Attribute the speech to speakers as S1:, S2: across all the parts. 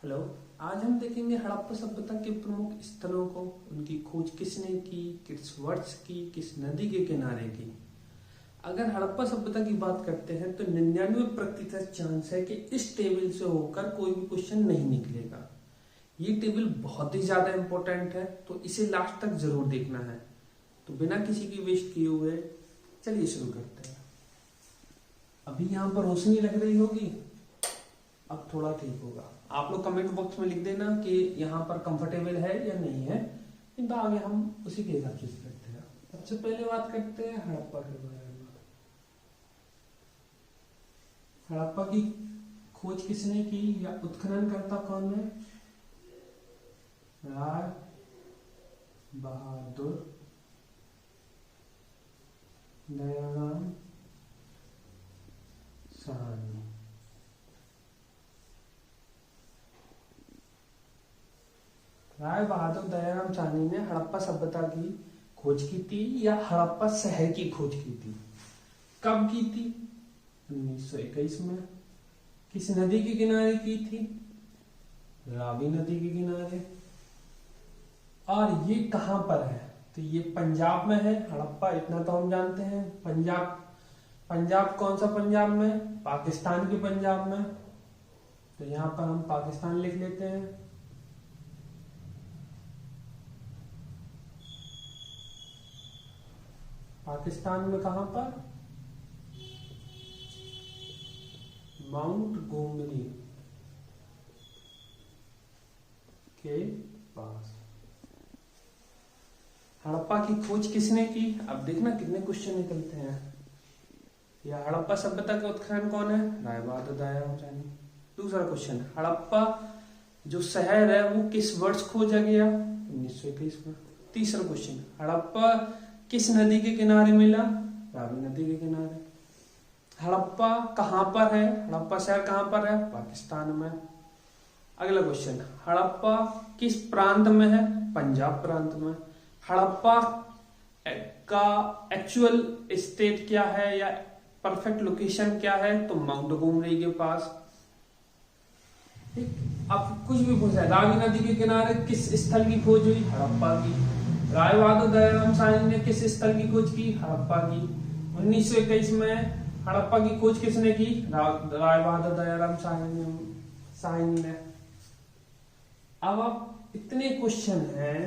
S1: Hello. आज हम देखेंगे हड़प्पा सभ्यता के प्रमुख स्थलों को, उनकी खोज किसने की, किस वर्ष की, किस नदी के किनारे की। अगर हड़प्पा सभ्यता की बात करते हैं तो 99% चांस है कि इस टेबल से होकर कोई भी क्वेश्चन नहीं निकलेगा। ये टेबल बहुत ही ज्यादा इंपॉर्टेंट है, तो इसे लास्ट तक जरूर देखना है। तो बिना किसी की वेस्ट किए हुए चलिए शुरू करते हैं। अभी यहाँ पर रोशनी लग रही होगी, अब थोड़ा ठीक होगा। आप लोग कमेंट बॉक्स में लिख देना कि यहाँ पर कंफर्टेबल है या नहीं है, तो आगे हम उसी के हिसाब से करते हैं। सबसे पहले बात करते हैं हड़प्पा के बारे में। हड़प्पा की खोज किसने की या उत्खनन करता कौन है? राय बहादुर दयाराम साहनी। राय बहादुर दयाराम साहनी ने हड़प्पा सभ्यता की खोज की थी या हड़प्पा शहर की खोज की थी। कब की थी? 1921 में। किस नदी के किनारे की थी? रावी नदी के किनारे। और ये कहां पर है? तो ये पंजाब में है। हड़प्पा इतना तो हम जानते हैं। पंजाब कौन सा पंजाब में? पाकिस्तान के पंजाब में। तो यहां पर हम पाकिस्तान लिख लेते हैं। पाकिस्तान में कहां पर? माउंट गोमरी के पास। हड़प्पा की खोज किसने की? अब देखना कितने क्वेश्चन निकलते हैं। या हड़प्पा सभ्यता का उत्खनन कौन है? राय बहादुर दयाराम साहनी। दूसरा क्वेश्चन, हड़प्पा जो शहर है वो किस वर्ष खोजा गया? 1921 में। तीसरा क्वेश्चन, हड़प्पा किस नदी के किनारे मिला? रावी नदी के किनारे। हड़प्पा कहां पर है? हड़प्पा शहर कहां पर है? पाकिस्तान में। अगला क्वेश्चन, हड़प्पा किस प्रांत में है? पंजाब प्रांत में। हड़प्पा का एक्चुअल स्टेट क्या है या परफेक्ट लोकेशन क्या है? तो माउंट गोमरी के पास। अब कुछ भी पूछ रहा है, रावी नदी के किनारे किस स्थल की खोज हुई? हड़प्पा की। राय बहादुर दयाराम साहनी ने किस स्थल की खोज की? हड़प्पा की। 1921 में हड़प्पा की खोज किसने की? राय बहादुर दयाराम साहनी ने। अब आप इतने क्वेश्चन हैं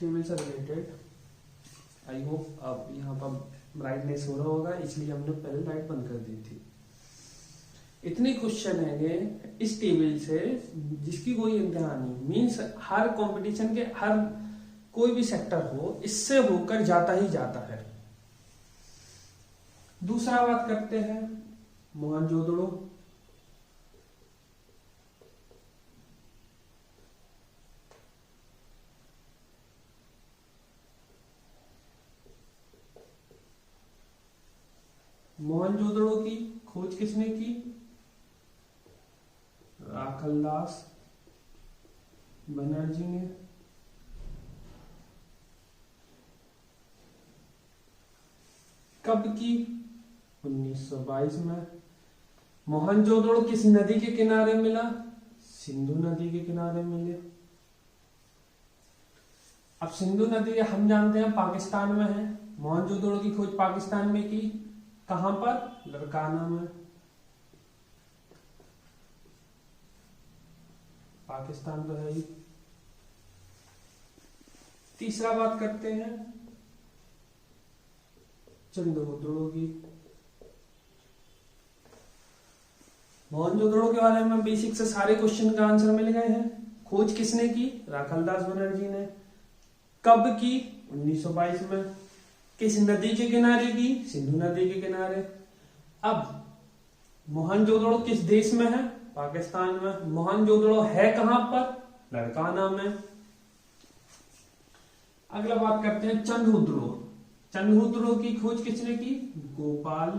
S1: टेबल से रिलेटेड। आई होप अब यहाँ पर ब्राइटनेस हो रहा होगा, इसलिए हमने पहले लाइट बंद कर दी थी। इतने क्वेश्चन हैं इस टेबल से जिसकी कोई इम्तिहान नहीं। मीन्स हर कंपटीशन के हर कोई भी सेक्टर हो, इससे होकर जाता ही जाता है। दूसरा बात करते हैं मोहनजोदड़ो। मोहनजोदड़ो की खोज किसने की? राखलदास बनर्जी ने। कब की? 1922 में। मोहनजोदड़ो किस नदी के किनारे मिला? सिंधु नदी के किनारे मिले। अब सिंधु नदी हम जानते हैं पाकिस्तान में है। मोहनजोदड़ो की खोज पाकिस्तान में की। कहां पर? लरकाना में। पाकिस्तान तो है ही। तीसरा बात करते हैं चंद्रमुद्रणों की। मोहनजोदड़ो के बारे में बेसिक से सारे क्वेश्चन का आंसर मिल गए हैं। खोज किसने की? राखलदास बनर्जी ने। कब की? 1922 में। किस नदी के किनारे की? सिंधु नदी के किनारे। अब मोहनजोदड़ो किस देश में है? पाकिस्तान में। मोहनजोदड़ो है कहां पर? लरकाना में। अगला बात करते हैं चंद्रमुद्रणों। चंद्रमुद्रणों की खोज किसने की? गोपाल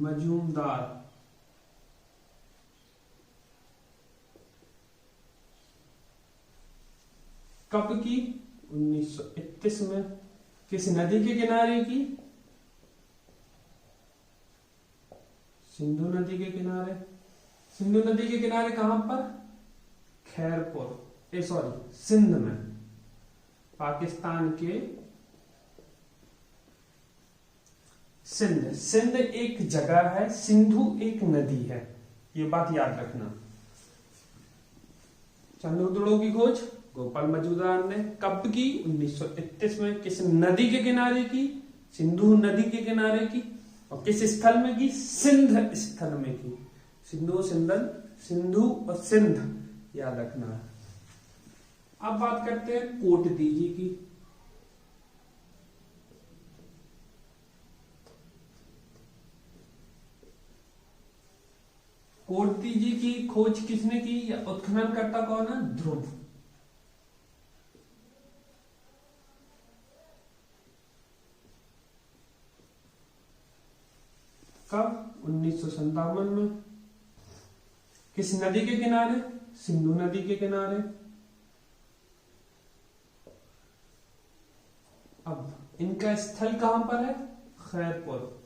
S1: मजूमदार। कब की? 1931 में। किस नदी के किनारे की? सिंधु नदी के किनारे। सिंधु नदी के किनारे कहां पर? खैरपुर, सॉरी सिंध में, पाकिस्तान के सिंध। सिंध एक जगह है, सिंधु एक नदी है, ये बात याद रखना। चंद्रद्रोण की खोज गोपाल मजूमदार ने कब की? 1931 में। किस नदी के किनारे की? सिंधु नदी के किनारे की। और किस स्थल में की? सिंध स्थल में की। सिंधु सिंधन, सिंधु और सिंध याद रखना है। अब बात करते हैं कोटदीजी की। कोटदीजी की खोज किसने की या उत्खनन करता कौन है? ध्रुव। कब? 1957 में। किस नदी के किनारे? सिंधु नदी के किनारे। अब इनका स्थल कहां पर है? खैरपुर।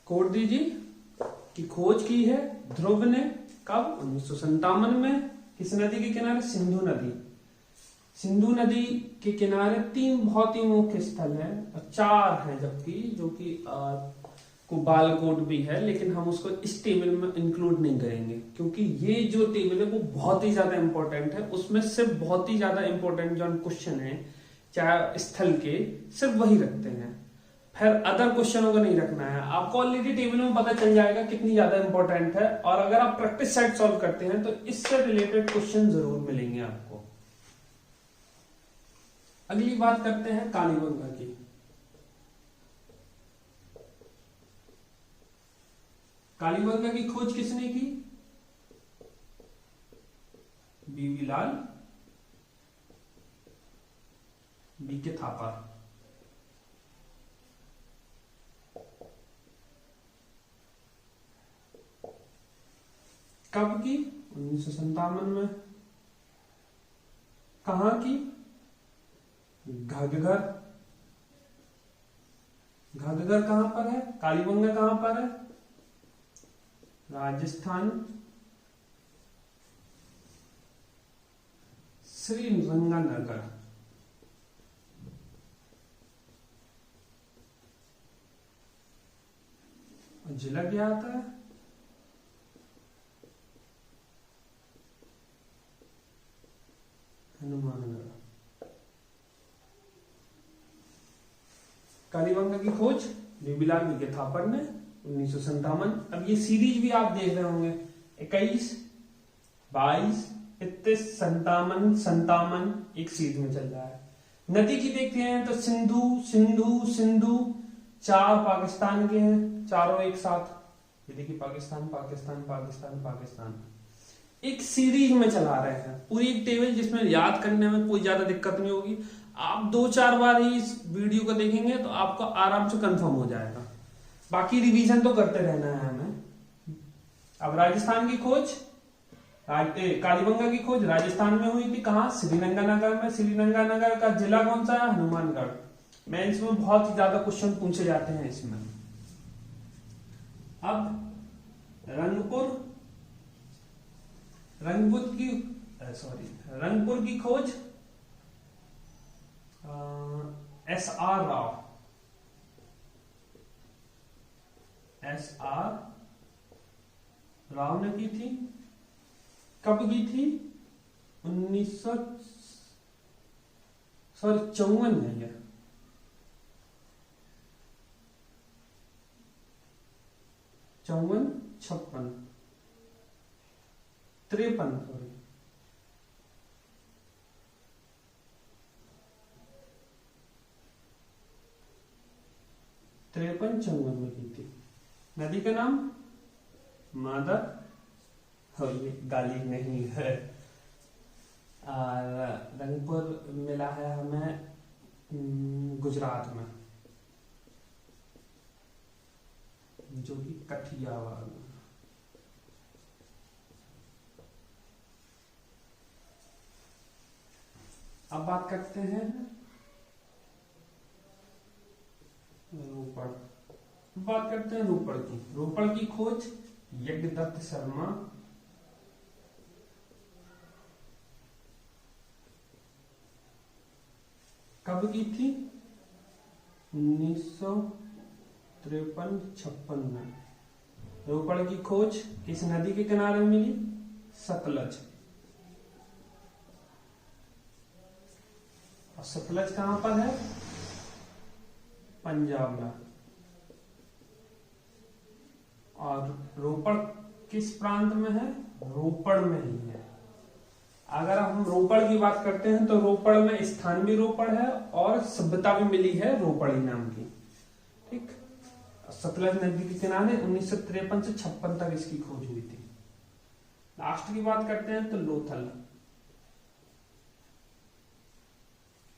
S1: कोटदीजी की खोज की है ध्रुव ने। कब? 1957 में। किस नदी के किनारे? सिंधु नदी। सिंधु नदी के किनारे 3 बहुत ही मुख्य स्थल हैं, और 4 हैं जबकि, जो कि बालाकोट भी है, लेकिन हम उसको इस टेबल में इंक्लूड नहीं करेंगे क्योंकि ये जो टेबल है वो बहुत ही ज्यादा इंपॉर्टेंट है। उसमें सिर्फ बहुत ही ज्यादा इंपॉर्टेंट जो क्वेश्चन है चाहे स्थल के, सिर्फ वही रखते हैं, फिर अदर क्वेश्चनों का नहीं रखना है। आपको ऑलरेडी टेबल में पता चल जाएगा कितनी ज्यादा इंपॉर्टेंट है, और अगर आप प्रैक्टिस सेट सॉल्व करते हैं तो इससे रिलेटेड क्वेश्चन जरूर मिलेंगे आपको। अगली बात करते हैं कालीबंगा की। कालीबंगा की खोज किसने की? बीवी लाल बीके थापा। कब की? 1957 में। कहां की? घग्गर। घग्गर कहां पर है? कालीबंगा कहां पर है? राजस्थान, श्रीरंगनगर। जिला क्या आता है? हनुमानगढ़। कालीबंगा की खोज बीबीलाल बीके थापर ने 1957। अब ये सीरीज भी आप देख रहे होंगे, 21, 22, 31, 57, 57 एक सीरीज में चल रहा है। नदी की देखते हैं तो सिंधु सिंधु सिंधु, 4 पाकिस्तान के हैं, चारों एक साथ। ये देखिए पाकिस्तान पाकिस्तान पाकिस्तान पाकिस्तान, एक सीरीज में चला रहे हैं पूरी एक टेबल, जिसमें याद करने में कोई ज्यादा दिक्कत नहीं होगी। आप 2-4 बार ही इस वीडियो को देखेंगे तो आपको आराम से कंफर्म हो जाएगा। बाकी रिवीजन तो करते रहना है हमें। अब राजस्थान की खोज, कालीबंगा की खोज राजस्थान में हुई थी। कहां? श्रीरंगनगर में। श्रीरंगनगर का जिला कौन सा है? हनुमानगढ़। मेंस में बहुत ही ज्यादा क्वेश्चन पूछे जाते हैं इसमें। अब रंगपुर की खोज SR राव। SR राव ने की थी। कब की थी? 1954 में। है 54, 56, 53 सॉरी 53, 54 में की थी। नदी का नाम मादर, और ये गाली नहीं है। रंगपुर मिला है हमें गुजरात में, जो कि कठियावाड़ में। अब बात करते हैं रोपड़। बात करते हैं रोपड़ की। रोपड़ की खोज यज्ञदत्त शर्मा कब की थी? 1953-56 में। रोपड़ की खोज किस नदी के किनारे मिली? सतलज। और सतलज कहां पर है? पंजाब में। और रोपड़ किस प्रांत में है? रोपड़ में ही है। अगर हम रोपड़ की बात करते हैं तो रोपड़ में स्थान भी रोपड़ है और सभ्यता भी मिली है रोपड़ी नाम की। ठीक। सतलज नदी के किनारे 1953 से 56 तक इसकी खोज हुई थी। लास्ट की बात करते हैं तो लोथल।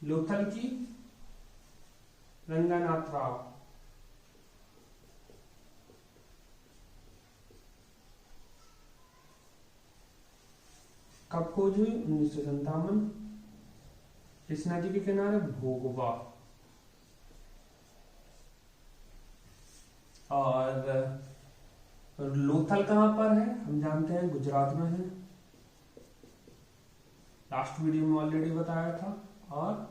S1: लोथल की रंगनाथ राव। कब खोज हुई? 1957। किस नदी के किनारे? भोगवा। और लोथल कहां पर है? हम जानते हैं गुजरात में है। लास्ट वीडियो में ऑलरेडी बताया था। और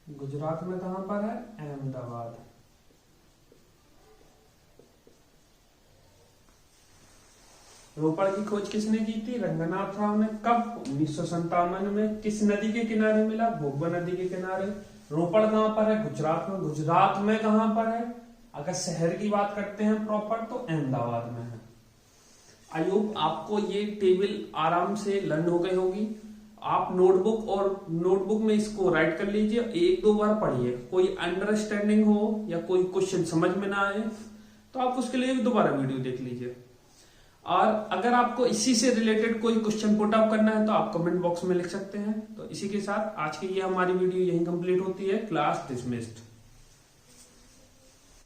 S1: गुजरात में कहां पर है? अहमदाबाद। रोपड़ की खोज किसने की थी? रंगनाथ राव ने। कब? 1957 में। किस नदी के किनारे मिला? भोगवा नदी के किनारे। रोपड़ कहां पर है? गुजरात में। गुजरात में कहां पर है? अगर शहर की बात करते हैं प्रॉपर तो अहमदाबाद में है। आई होप आपको ये टेबल आराम से लर्न हो गई होगी। आप नोटबुक में इसको राइट कर लीजिए, 1-2 बार पढ़िए। कोई अंडरस्टैंडिंग हो या कोई क्वेश्चन समझ में ना आए तो आप उसके लिए दोबारा वीडियो देख लीजिए। और अगर आपको इसी से रिलेटेड कोई क्वेश्चन पुट अप करना है तो आप कमेंट बॉक्स में लिख सकते हैं। तो इसी के साथ आज की ये हमारी वीडियो यहीं कंप्लीट होती है। Class dismissed.